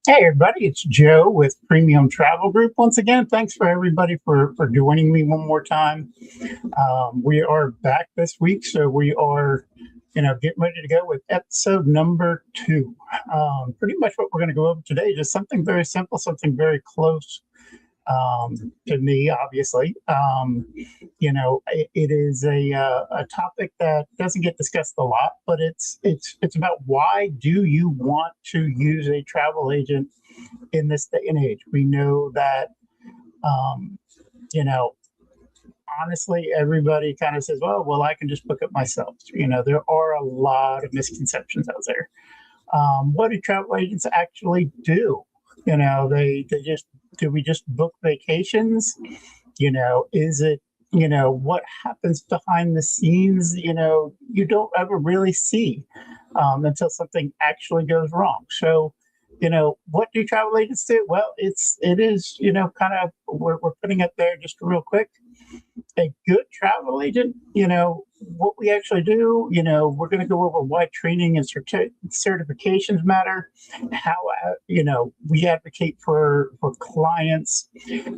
Hey everybody, it's Joe with Premium Travel Group. Once again, thanks for everybody for joining me one more time. We are back this week, so we are, getting ready to go with episode number 2. Pretty much what we're going to go over today, just something very simple, something very close to me, obviously. It is a topic that doesn't get discussed a lot, but it's about why do you want to use a travel agent in this day and age. We know that, um, you know, honestly, everybody kind of says, well, I can just book it myself. There are a lot of misconceptions out there. What do travel agents actually do? They just do we just book vacations? Is it what happens behind the scenes? You don't ever really see until something actually goes wrong. So, what do travel agents do? Well, it is kind of we're putting it there just real quick. A good travel agent, what we actually do, we're going to go over why training and certifications matter, how, we advocate for clients.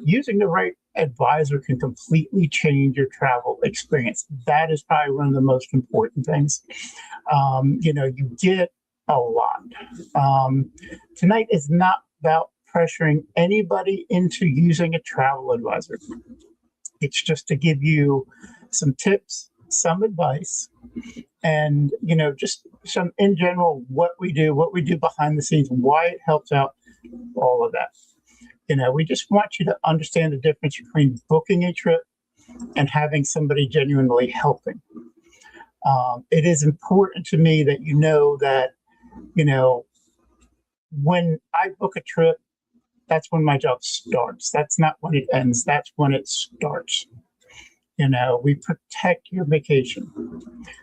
Using the right advisor can completely change your travel experience. That is probably one of the most important things. You get a lot. Tonight is not about pressuring anybody into using a travel advisor. It's just to give you some tips, some advice, and just some in general what we do behind the scenes, why it helps out, all of that. We just want you to understand the difference between booking a trip and having somebody genuinely helping. It is important to me that that when I book a trip, that's when my job starts. That's not when it ends. That's when it starts. We protect your vacation.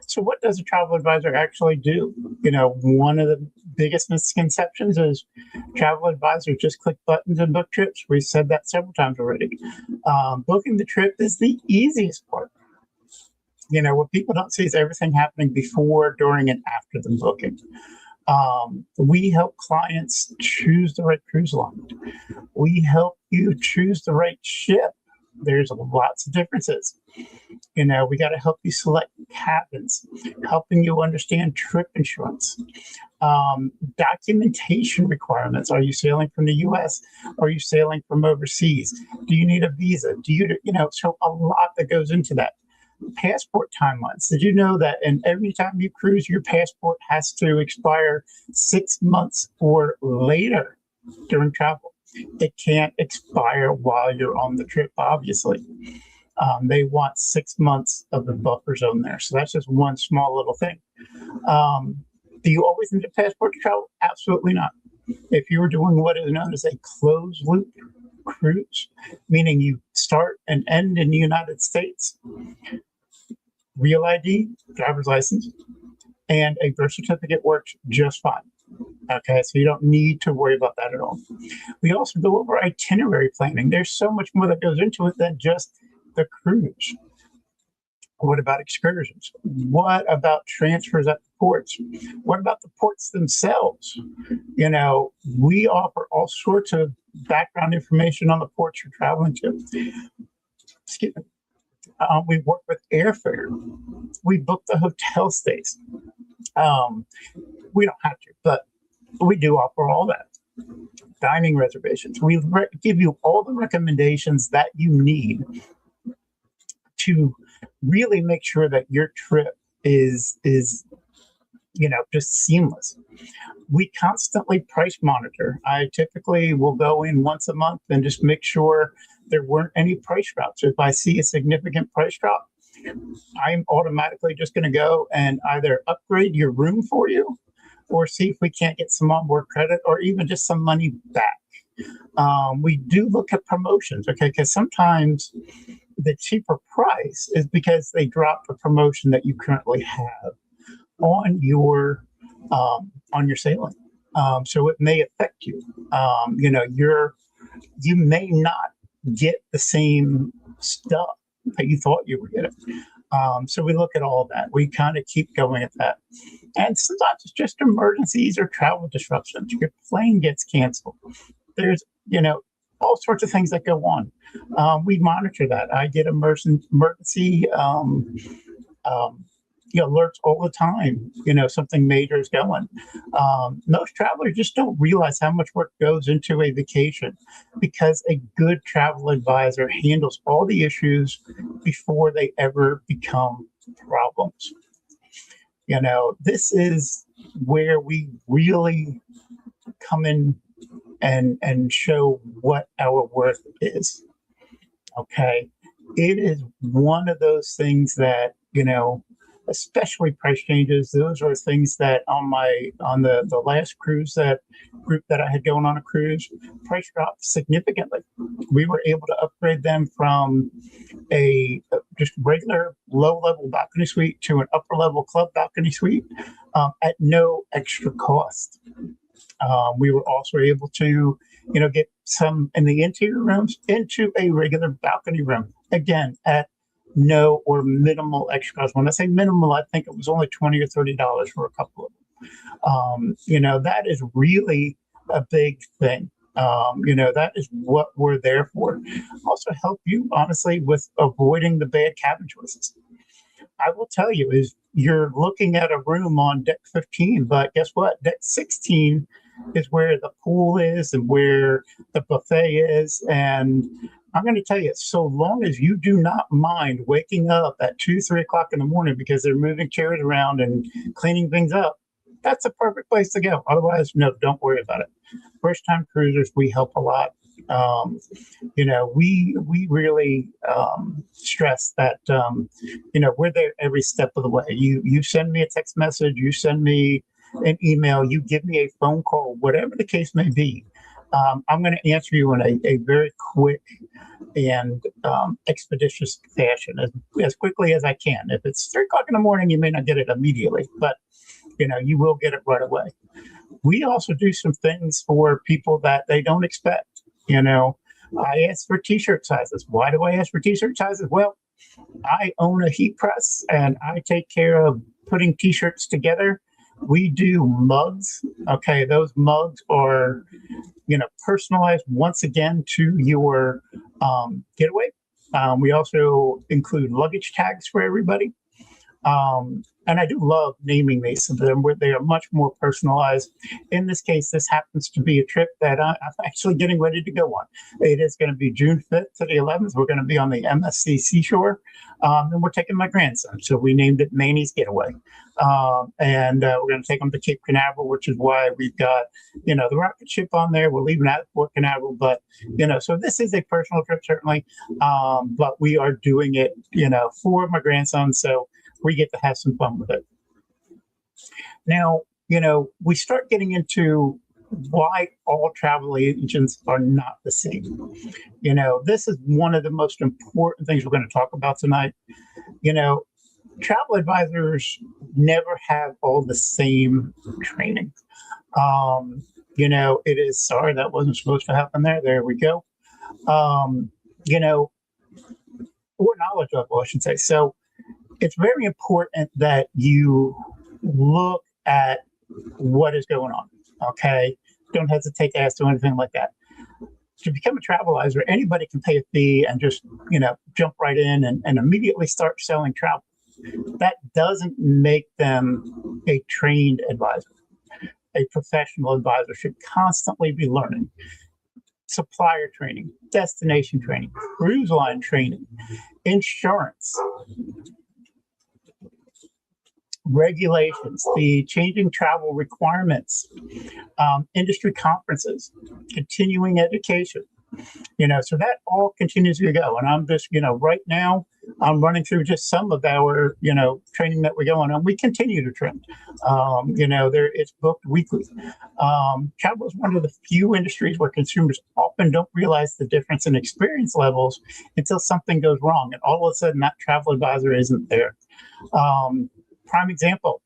So what does a travel advisor actually do? One of the biggest misconceptions is travel advisors just click buttons and book trips. We've said that several times already. Booking the trip is the easiest part. What people don't see is everything happening before, during, and after the booking. We help clients choose the right cruise line. We help you choose the right ship. There's lots of differences. We got to help you select cabins, helping you understand trip insurance, documentation requirements. Are you sailing from the U.S.? Are you sailing from overseas? Do you need a visa? So a lot that goes into that. Passport timelines. Did you know that every time you cruise, your passport has to expire 6 months or later during travel? It can't expire while you're on the trip, obviously. They want 6 months of the buffer zone there. So that's just one small little thing. Do you always need a passport to travel? Absolutely not. If you were doing what is known as a closed loop cruise, meaning you start and end in the United States, real ID, driver's license, and a birth certificate works just fine. Okay, so you don't need to worry about that at all. We also go over itinerary planning. There's so much more that goes into it than just the cruise. What about excursions? What about transfers at the ports? What about the ports themselves? We offer all sorts of background information on the ports you're traveling to. Excuse me. We work with airfare. We book the hotel stays. We don't have to, but we do offer all that. Dining reservations. We give you all the recommendations that you need to really make sure that your trip is just seamless. We constantly price monitor. I typically will go in once a month and just make sure there weren't any price drops. If I see a significant price drop, I'm automatically just going to go and either upgrade your room for you or see if we can't get some onboard credit or even just some money back. We do look at promotions, okay, because sometimes the cheaper price is because they drop the promotion that you currently have on your sailing. So it may affect you. You may not get the same stuff that you thought you were getting. So we look at all that. We kind of keep going at that. And sometimes it's just emergencies or travel disruptions. Your plane gets canceled. There's, all sorts of things that go on. We monitor that. I get emergency um, alerts all the time. Something major is going. Most travelers just don't realize how much work goes into a vacation because a good travel advisor handles all the issues before they ever become problems. This is where we really come in and show what our worth is. Okay. It is one of those things that, especially price changes. Those are things that on the last cruise that group that I had going on a cruise, price dropped significantly. We were able to upgrade them from a just regular low level balcony suite to an upper level club balcony suite at no extra cost. We were also able to, get some in the interior rooms into a regular balcony room, again, at no or minimal extra cost. When I say minimal, I think it was only $20 or $30 for a couple of them. That is really a big thing. That is what we're there for. Also help you, honestly, with avoiding the bad cabin choices. I will tell you is you're looking at a room on deck 15, but guess what? Deck 16 is where the pool is and where the buffet is. And I'm going to tell you, so long as you do not mind waking up at 2, 3 o'clock in the morning because they're moving chairs around and cleaning things up, that's a perfect place to go. Otherwise, no, don't worry about it. First time cruisers, we help a lot. We really stress that we're there every step of the way. You send me a text message, you send me an email, you give me a phone call, whatever the case may be. I'm going to answer you in a very quick and expeditious fashion, as quickly as I can. If it's 3 o'clock in the morning, you may not get it immediately, but you will get it right away. We also do some things for people that they don't expect. I ask for t-shirt sizes. Why do I ask for t-shirt sizes? Well, I own a heat press and I take care of putting t-shirts together. We do mugs. Okay, those mugs are, personalized once again to your getaway. We also include luggage tags for everybody. And I do love naming these so where they are much more personalized. In this case, this happens to be a trip that I'm actually getting ready to go on. It is going to be June 5th to the 11th. We're going to be on the MSC Seashore, and we're taking my grandson. So we named it Manny's Getaway. And we're going to take him to Cape Canaveral, which is why we've got, the rocket ship on there. We're leaving out of Port Canaveral, but, so this is a personal trip, certainly. But we are doing it, for my grandson. So we get to have some fun with it. Now, we start getting into why all travel agents are not the same. This is one of the most important things we're going to talk about tonight. Travel advisors never have all the same training. It is, sorry, that wasn't supposed to happen there. There we go. Or knowledge level, I should say. So, it's very important that you look at what is going on. Okay. Don't hesitate to ask or anything like that. To become a travel advisor, anybody can pay a fee and just, jump right in and immediately start selling travel. That doesn't make them a trained advisor. A professional advisor should constantly be learning. Supplier training, destination training, cruise line training, insurance, regulations, the changing travel requirements, industry conferences, continuing education. So that all continues to go. And I'm just, right now, I'm running through just some of our, training that we're going on. We continue to train. It's booked weekly. Travel is one of the few industries where consumers often don't realize the difference in experience levels until something goes wrong. And all of a sudden, that travel advisor isn't there. Prime example,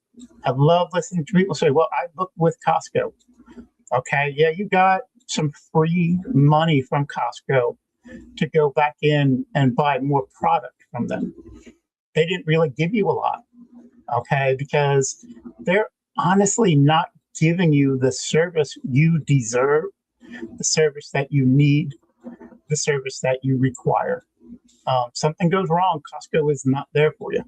I love listening to people say, well, I booked with Costco. Okay, yeah, you got some free money from Costco to go back in and buy more product from them. They didn't really give you a lot, okay? Because they're honestly not giving you the service you deserve, the service that you need, the service that you require. Something goes wrong, Costco is not there for you.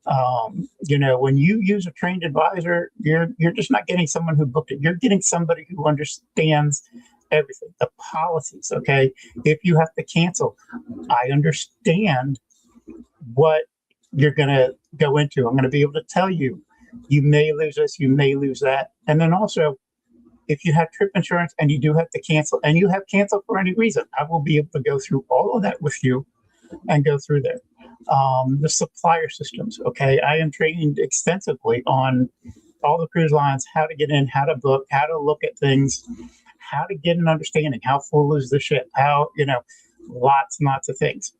When you use a trained advisor, you're just not getting someone who booked it. You're getting somebody who understands everything, the policies. Okay, if you have to cancel, I understand what you're going to go into. I'm going to be able to tell you, you may lose this, you may lose that, and then also, if you have trip insurance and you do have to cancel, and you have canceled for any reason, I will be able to go through all of that with you and go through there. The supplier systems. Okay, I am trained extensively on all the cruise lines, how to get in, how to book, how to look at things, how to get an understanding, how full is the ship, how, lots and lots of things.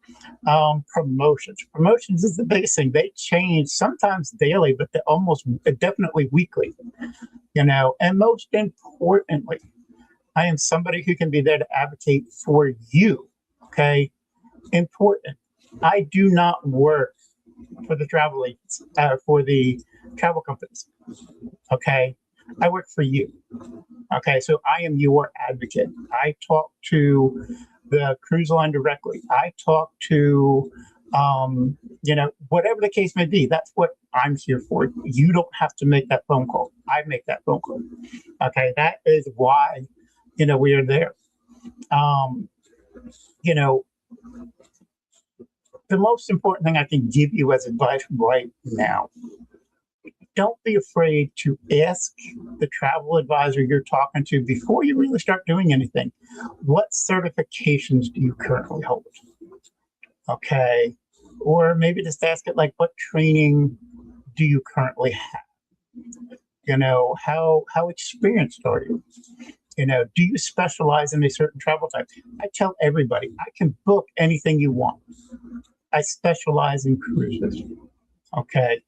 Promotions is the biggest thing. They change sometimes daily, but they're almost definitely weekly, and most importantly, I am somebody who can be there to advocate for you. Okay, important. I do not work for the travel agents, for the travel companies. Okay, I work for you. Okay, so I am your advocate. I talk to the cruise line directly. I talk to, whatever the case may be. That's what I'm here for. You don't have to make that phone call. I make that phone call. Okay, that is why, we are there. You know, the most important thing I can give you as advice right now, don't be afraid to ask the travel advisor you're talking to before you really start doing anything. What certifications do you currently hold? Okay. Or maybe just ask it like, what training do you currently have? How experienced are you? Do you specialize in a certain travel type? I tell everybody, I can book anything you want. I specialize in cruises. Okay.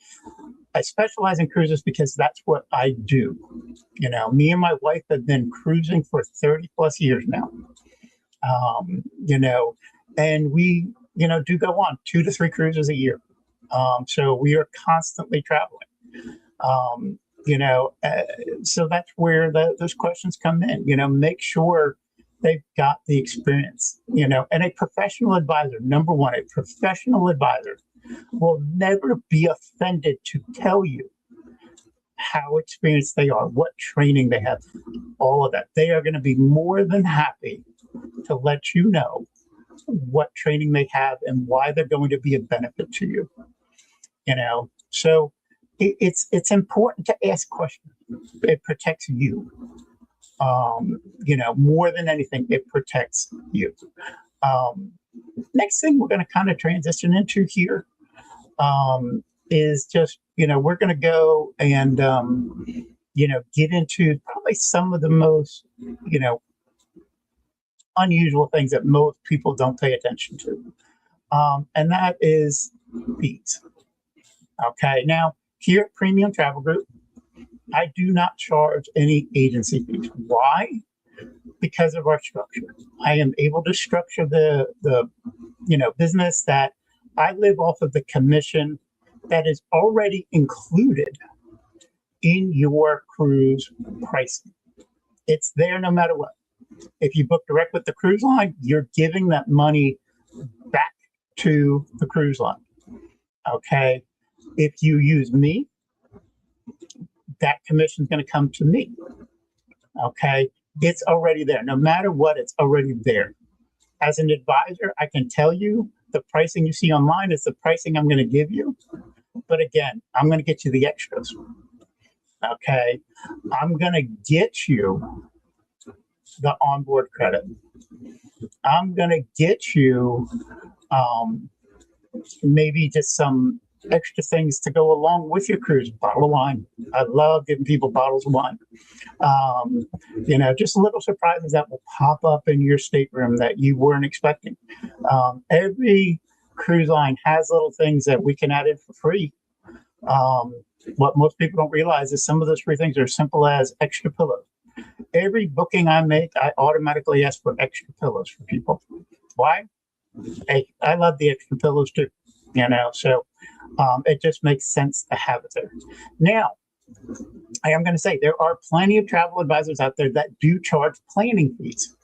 I specialize in cruises because that's what I do. Me and my wife have been cruising for 30 plus years now. And we, do go on 2 to 3 cruises a year. So we are constantly traveling. So that's where those questions come in. Make sure they've got the experience, and a professional advisor. Number one, a professional advisor will never be offended to tell you how experienced they are, what training they have, all of that. They are going to be more than happy to let you know what training they have and why they're going to be a benefit to you. So it's important to ask questions. It protects you. More than anything, it protects you. Next thing we're going to kind of transition into here is just, we're going to go and, get into probably some of the most, unusual things that most people don't pay attention to. And that is fees. Okay. Now, here at Premium Travel Group, I do not charge any agency fees. Why? Because of our structure. I am able to structure the business that I live off of the commission that is already included in your cruise pricing. It's there no matter what. If you book direct with the cruise line, you're giving that money back to the cruise line. Okay. If you use me, that commission is going to come to me. Okay. It's already there. No matter what, it's already there. As an advisor, I can tell you the pricing you see online is the pricing I'm going to give you. But again, I'm going to get you the extras. Okay. I'm going to get you the onboard credit. I'm going to get you maybe just some extra things to go along with your cruise. Bottle of wine. I love giving people bottles of wine. Just little surprises that will pop up in your stateroom that you weren't expecting. Every cruise line has little things that we can add in for free. What most people don't realize is some of those free things are as simple as extra pillows. Every booking I make, I automatically ask for extra pillows for people. Why? Hey, I love the extra pillows too. So It just makes sense to have it there. Now, I am going to say there are plenty of travel advisors out there that do charge planning fees.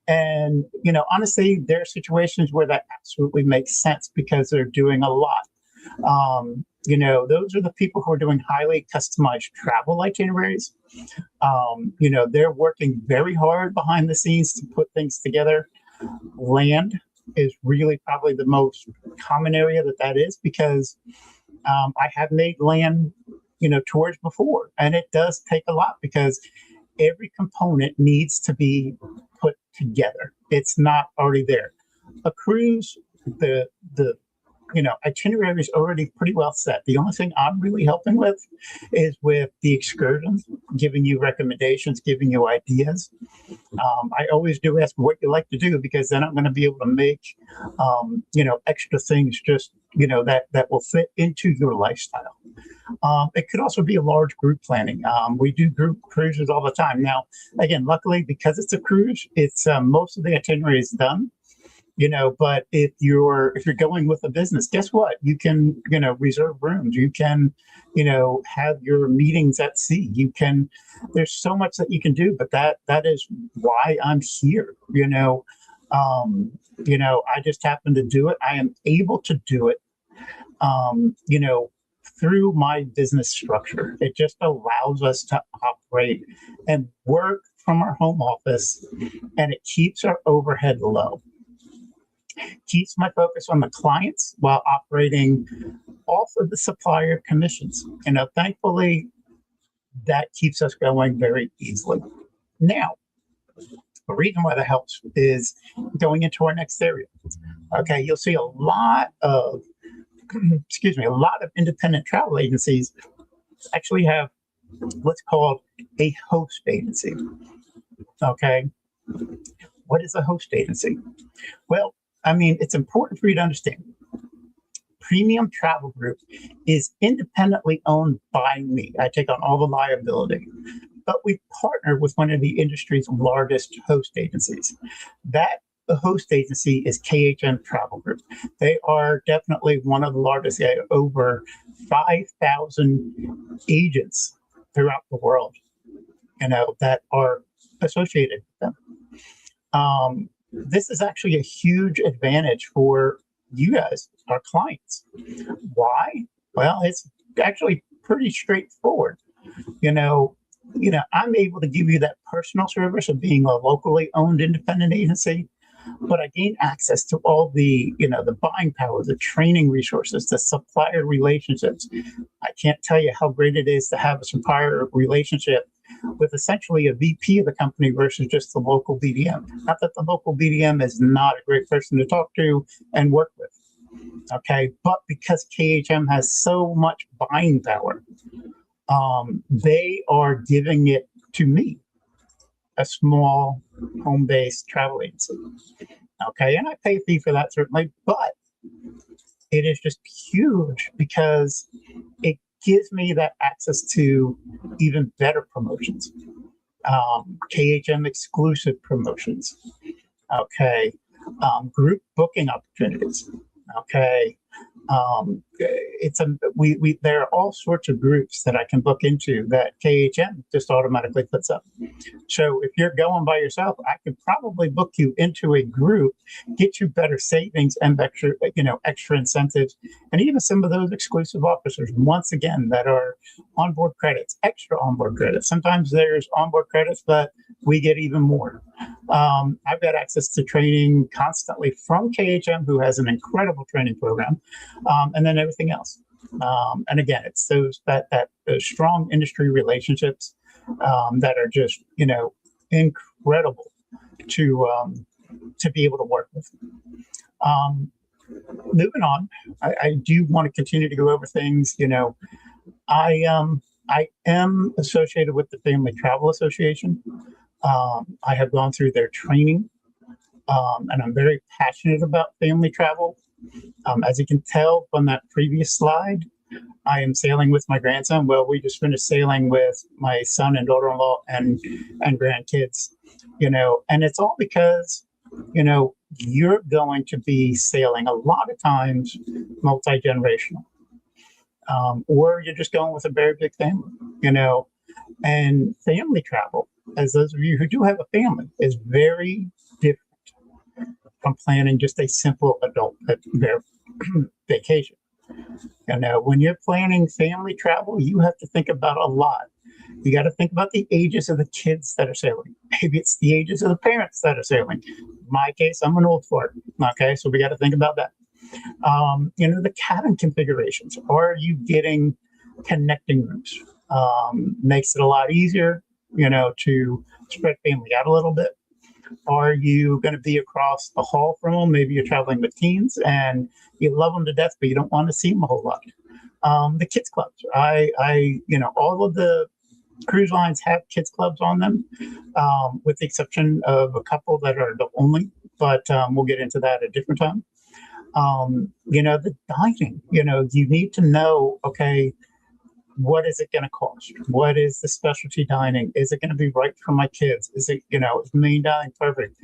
And, honestly, there are situations where that absolutely makes sense because they're doing a lot. Those are the people who are doing highly customized travel itineraries. They're working very hard behind the scenes to put things together. Land is really probably the most common area that is, because I have made land, tours before, and it does take a lot because every component needs to be put together. It's not already there. A cruise, the itinerary is already pretty well set. The only thing I'm really helping with is with the excursions, giving you recommendations, giving you ideas. I always do ask what you like to do, because then I'm going to be able to make, extra things just, that will fit into your lifestyle. It could also be a large group planning. We do group cruises all the time. Now, again, luckily, because it's a cruise, it's most of the itinerary is done. But if you're going with a business, guess what? You can, reserve rooms. You can, have your meetings at sea. There's so much that you can do, but that is why I'm here. I just happen to do it. I am able to do it, through my business structure. It just allows us to operate and work from our home office, and it keeps our overhead low. Keeps my focus on the clients while operating off of the supplier commissions. Thankfully, that keeps us going very easily. Now, the reason why that helps is going into our next area. Okay, you'll see a lot of, a lot of independent travel agencies actually have what's called a host agency. Okay, what is a host agency? Well, it's important for you to understand. Premium Travel Group is independently owned by me. I take on all the liability, but we partner with one of the industry's largest host agencies. That the host agency is KHM Travel Group. They are definitely one of the largest. They have over 5,000 agents throughout the world, that are associated with them. This is actually a huge advantage for you guys, our clients. Why? Well, it's actually pretty straightforward. I'm able to give you that personal service of being a locally owned independent agency, but I gain access to all the, the buying power, the training resources, the supplier relationships. I can't tell you how great it is to have a supplier relationship with essentially a VP of the company versus just the local BDM. Not that the local BDM is not a great person to talk to and work with. Okay, but because KHM has so much buying power, they are giving it to me, a small home-based travel agency. Okay, and I pay a fee for that, certainly, but it is just huge because it gives me that access to even better promotions, KHM exclusive promotions, okay, group booking opportunities, okay. There are all sorts of groups that I can book into that KHM just automatically puts up. So if you're going by yourself, I could probably book you into a group, get you better savings and extra incentives, and even some of those exclusive offers, once again, that are onboard credits, extra onboard credits. Sometimes there's onboard credits, but we get even more. I've got access to training constantly from KHM, who has an incredible training program, and then everything else. And again, it's those strong industry relationships that are just incredible to be able to work with. Moving on, I do want to continue to go over things. I am associated with the Family Travel Association. I have gone through their training, and I'm very passionate about family travel. As you can tell from that previous slide, I am sailing with my grandson. Well, we just finished sailing with my son and daughter-in-law and grandkids, and it's all because, you're going to be sailing a lot of times multi-generational. or you're just going with a very big family, you know, and family travel, as those of you who do have a family, is very different from planning just a simple adult vacation. You know, when you're planning family travel, you have to think about a lot. You got to think about the ages of the kids that are sailing. Maybe it's the ages of the parents that are sailing. In my case, I'm an old fart. Okay, so we got to think about that. You know, the cabin configurations. Are you getting connecting rooms? Makes it a lot easier, you know, to spread family out a little bit. Are you going to be across the hall from them? Maybe you're traveling with teens and you love them to death, but you don't want to see them a whole lot. The kids clubs. You know, all of the cruise lines have kids clubs on them, with the exception of a couple that are adult only. But we'll get into that at a different time. You know, the dining. You know, you need to know. Okay, what is it going to cost? What is the specialty dining? Is it going to be right for my kids? Is it, you know, is main dining perfect?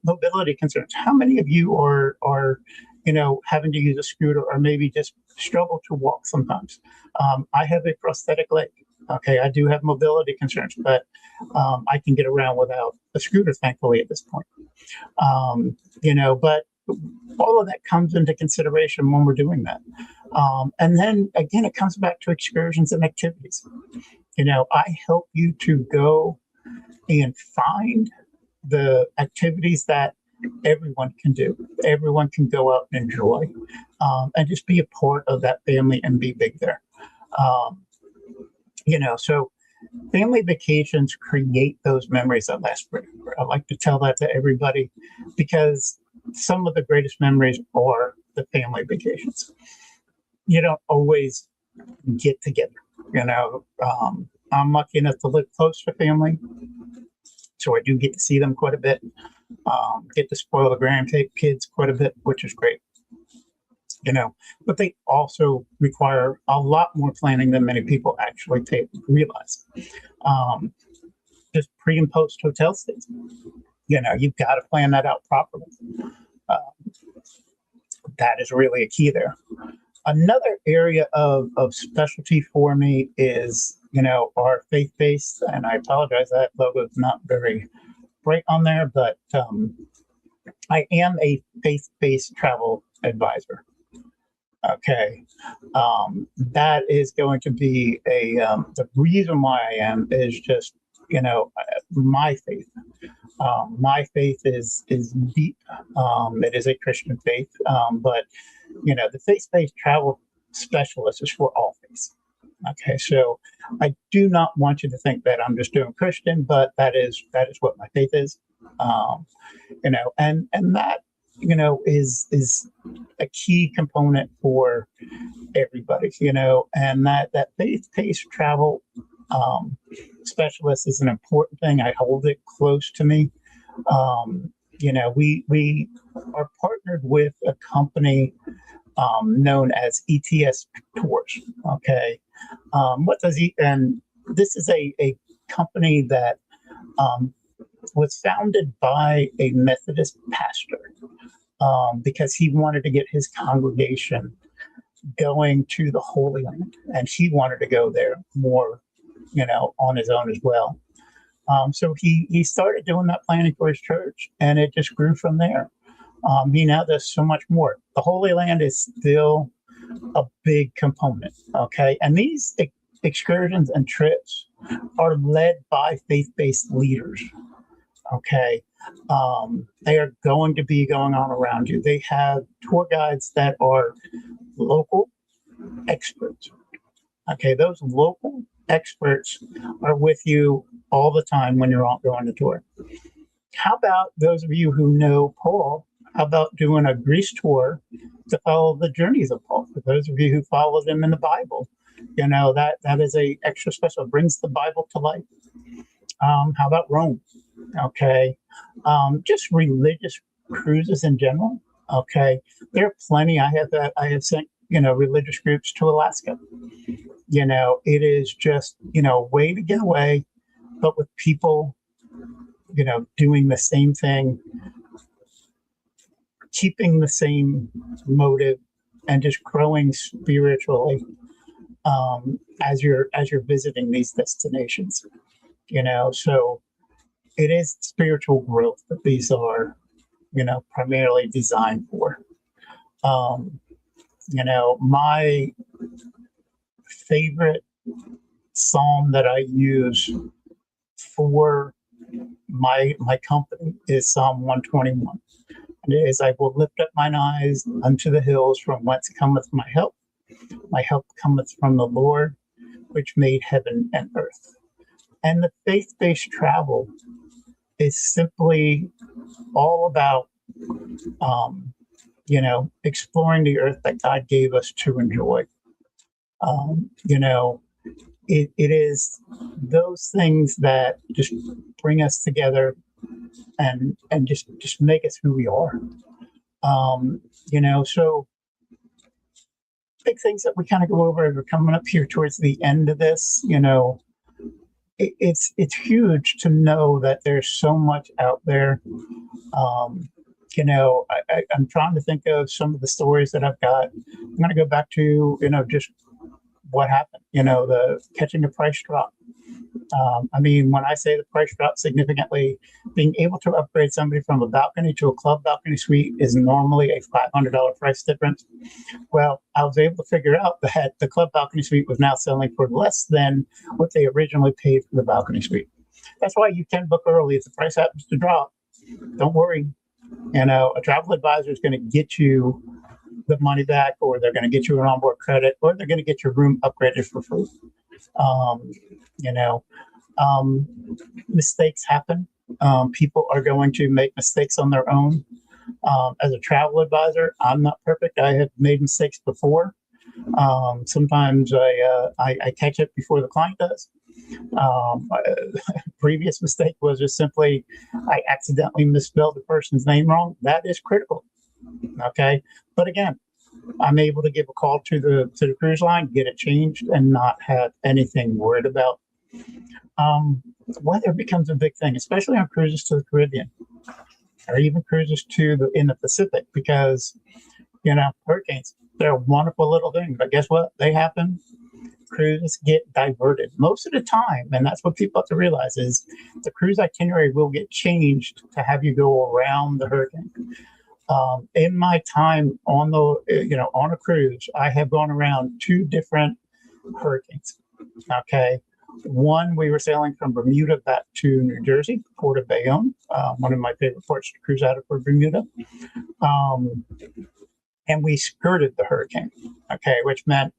Mobility concerns. How many of you are, you know, having to use a scooter or maybe just struggle to walk sometimes? I have a prosthetic leg. Okay, I do have mobility concerns, but I can get around without a scooter, thankfully, at this point. You know, but all of that comes into consideration when we're doing that. And then again, it comes back to excursions and activities. You know, I help you to go and find the activities that everyone can do. Everyone can go out and enjoy, and just be a part of that family and be big there. Um, you know, so family vacations create those memories that last forever. I like to tell that to everybody because some of the greatest memories are the family vacations. You don't always get together. You know, I'm lucky enough to live close to family, so I do get to see them quite a bit. Get to spoil the grandkids quite a bit, which is great. You know, but they also require a lot more planning than many people actually realize. Um, just pre and post hotel stays. You know, you've got to plan that out properly. Uh, that is really a key there. Another area of specialty for me is, you know, our faith-based, and I apologize, that logo is not very bright on there, but I am a faith-based travel advisor. Okay. That is going to be the reason why I am is just, you know, my faith. My faith is deep. It is a Christian faith, but you know, the faith-based travel specialist is for all faiths. Okay, so I do not want you to think that I'm just doing Christian, but that is what my faith is. You know, and that, you know, is a key component for everybody. You know, and that faith-based travel specialist is an important thing. I hold it close to me. You know, we are partnered with a company known as ETS Tours. Okay, what does and this is a company that was founded by a Methodist pastor because he wanted to get his congregation going to the Holy Land, and he wanted to go there more, you know, on his own as well. So he started doing that planning for his church, and it just grew from there. He now does so much more. The Holy Land is still a big component, okay? And these excursions and trips are led by faith-based leaders, okay? They are going to be going on around you. They have tour guides that are local experts, okay? Those local experts are with you all the time when you're all going to tour. How about those of you who know Paul? How about doing a Greece tour to follow the journeys of Paul? For those of you who follow them in the Bible, you know, that is a extra special. It brings the Bible to life. How about Rome? Okay, just religious cruises in general. Okay, there are plenty. I have sent, you know, religious groups to Alaska. You know, it is just, you know, a way to get away, but with people, you know, doing the same thing, keeping the same motive, and just growing spiritually as you're visiting these destinations. So it is spiritual growth that these are, primarily designed for. Um, my favorite psalm that I use for my company is Psalm 121. And it is, I will lift up mine eyes unto the hills from whence cometh my help. My help cometh from the Lord, which made heaven and earth. And the faith-based travel is simply all about, exploring the earth that God gave us to enjoy. Um, you know, it is those things that just bring us together and just make us who we are. So big things that we kind of go over as we're coming up here towards the end of this. It's huge to know that there's so much out there. I'm trying to think of some of the stories that I've got. I'm going to go back to just what happened. The catching the price drop. When I say the price drop significantly, being able to upgrade somebody from a balcony to a club balcony suite is normally a $500 price difference. Well, I was able to figure out that the club balcony suite was now selling for less than what they originally paid for the balcony suite. That's why you can book early. If the price happens to drop, don't worry. A travel advisor is going to get you the money back, or they're going to get you an onboard credit, or they're going to get your room upgraded for free. Um, you know, um, Mistakes happen. People are going to make mistakes on their own. As a travel advisor, I'm not perfect. I have made mistakes before. Sometimes I catch it before the client does. Previous mistake was just simply I accidentally misspelled the person's name wrong. That is critical. Okay, but again, I'm able to give a call to the cruise line, get it changed, and not have anything worried about. Weather becomes a big thing, especially on cruises to the Caribbean or even cruises in the Pacific, because hurricanes, they're a wonderful little thing, but guess what? They happen. Cruises get diverted most of the time, and that's what people have to realize is the cruise itinerary will get changed to have you go around the hurricane. In my time on a cruise, I have gone around two different hurricanes. Okay, one, we were sailing from Bermuda back to New Jersey, Port of Bayonne, one of my favorite ports to cruise out of for Bermuda. Um, and we skirted the hurricane. Okay, which meant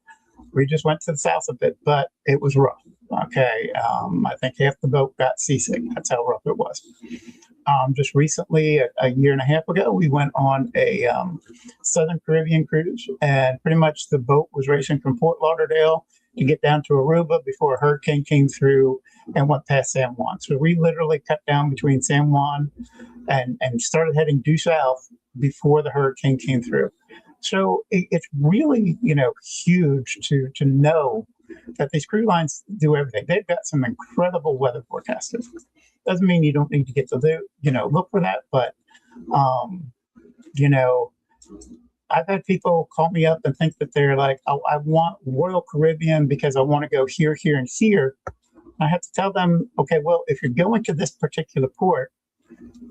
we just went to the south a bit, but it was rough. Okay, I think half the boat got seasick. That's how rough it was. Just recently, a year and a half ago, we went on a Southern Caribbean cruise, and pretty much the boat was racing from Fort Lauderdale to get down to Aruba before a hurricane came through and went past San Juan. So we literally cut down between San Juan and started heading due south before the hurricane came through. So it's really, huge to know that these cruise lines do everything. They've got some incredible weather forecasters. Doesn't mean you don't need to get to look for that, but you know, I've had people call me up and think that they're like, oh, I want Royal Caribbean because I want to go here, here, and here. I have to tell them, okay, well, if you're going to this particular port,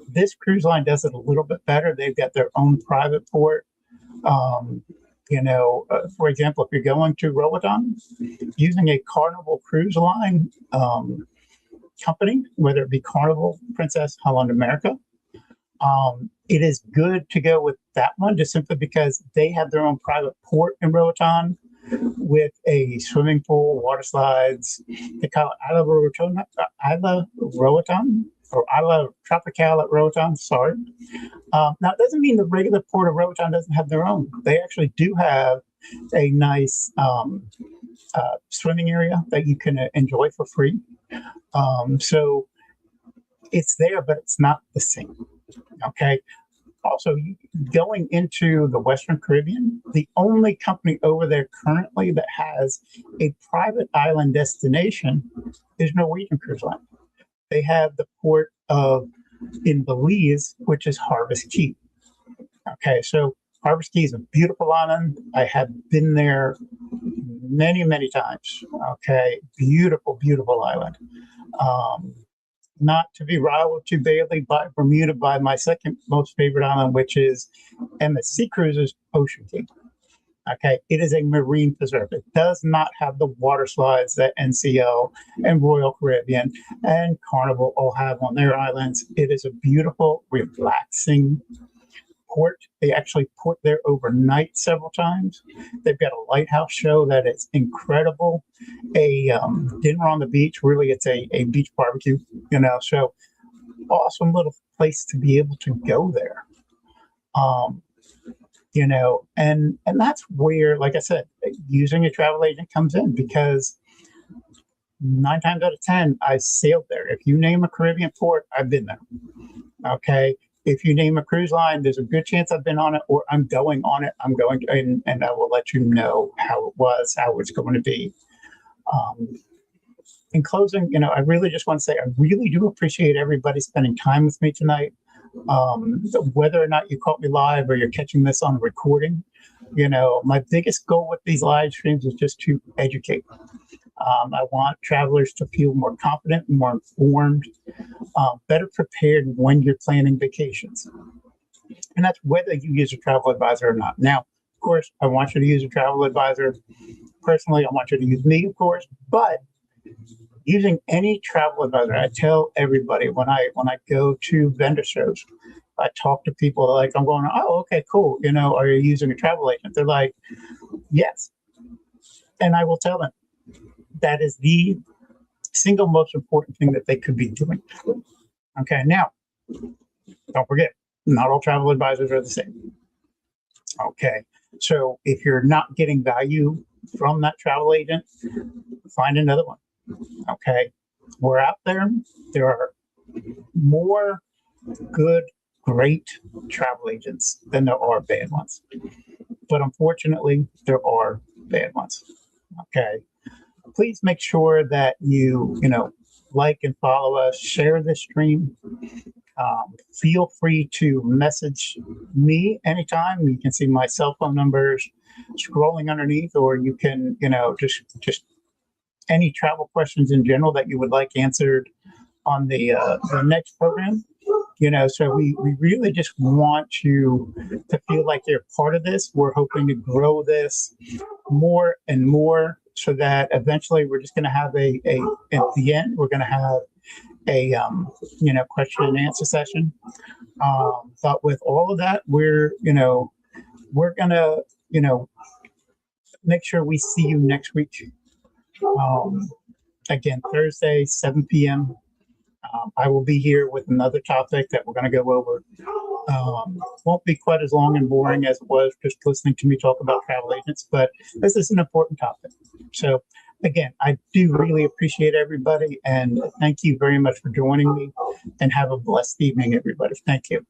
this cruise line does it a little bit better. They've got their own private port. For example, if you're going to Roatan, using a Carnival Cruise Line company, whether it be Carnival, Princess, Holland America, it is good to go with that one just simply because they have their own private port in Roatan with a swimming pool, water slides. They call it Isla Roatan or Isla Tropical at Roatan. Sorry. Now, it doesn't mean the regular port of Roatan doesn't have their own. They actually do have a nice swimming area that you can enjoy for free. So it's there, but it's not the same. Okay. Also, going into the Western Caribbean, the only company over there currently that has a private island destination is Norwegian Cruise Line. They have the port in Belize, which is Harvest Key. Okay, so Harvest Key is a beautiful island. I have been there many, many times. Okay, beautiful, beautiful island. Um, Not to be rivaled too badly by Bermuda, by my second most favorite island, which is MSC Cruises Ocean Key. Okay, it is a marine preserve. It does not have the water slides that NCL and Royal Caribbean and Carnival all have on their islands. It is a beautiful, relaxing port. They actually port there overnight several times. They've got a lighthouse show that is incredible. A dinner on the beach. Really, it's a beach barbecue. So awesome little place to be able to go there. Um, and that's where, like I said, using a travel agent comes in, because 9 times out of 10, I sailed there. If you name a Caribbean port, I've been there. Okay. If you name a cruise line, there's a good chance I've been on it, or I'm going on it. I'm going, and I will let you know how it was, how it's going to be. Um, in closing, I really just want to say I really do appreciate everybody spending time with me tonight. Whether or not you caught me live or you're catching this on recording, my biggest goal with these live streams is just to educate. I want travelers to feel more confident, more informed, better prepared when you're planning vacations. And that's whether you use a travel advisor or not. Now, of course, I want you to use a travel advisor. Personally, I want you to use me, of course, but using any travel advisor, I tell everybody when I go to vendor shows, I talk to people like, I'm going, oh, okay, cool. Are you using a travel agent? They're like, yes. And I will tell them that is the single most important thing that they could be doing. Okay, now, don't forget, not all travel advisors are the same. Okay, so if you're not getting value from that travel agent, find another one. Okay, we're out there. There are more good, great travel agents than there are bad ones. But unfortunately, there are bad ones. Okay, please make sure that you like and follow us, share this stream. Feel free to message me anytime. You can see my cell phone numbers scrolling underneath, or you can, just any travel questions in general that you would like answered on the next program. So we really just want you to feel like you're part of this. We're hoping to grow this more and more, so that eventually we're just going to have at the end, we're going to have a question and answer session. But with all of that, we're going to make sure we see you next week. Again, Thursday, 7 p.m. I will be here with another topic that we're going to go over. Won't be quite as long and boring as it was just listening to me talk about travel agents, but this is an important topic. So again, I do really appreciate everybody, and thank you very much for joining me, and have a blessed evening, everybody. Thank you.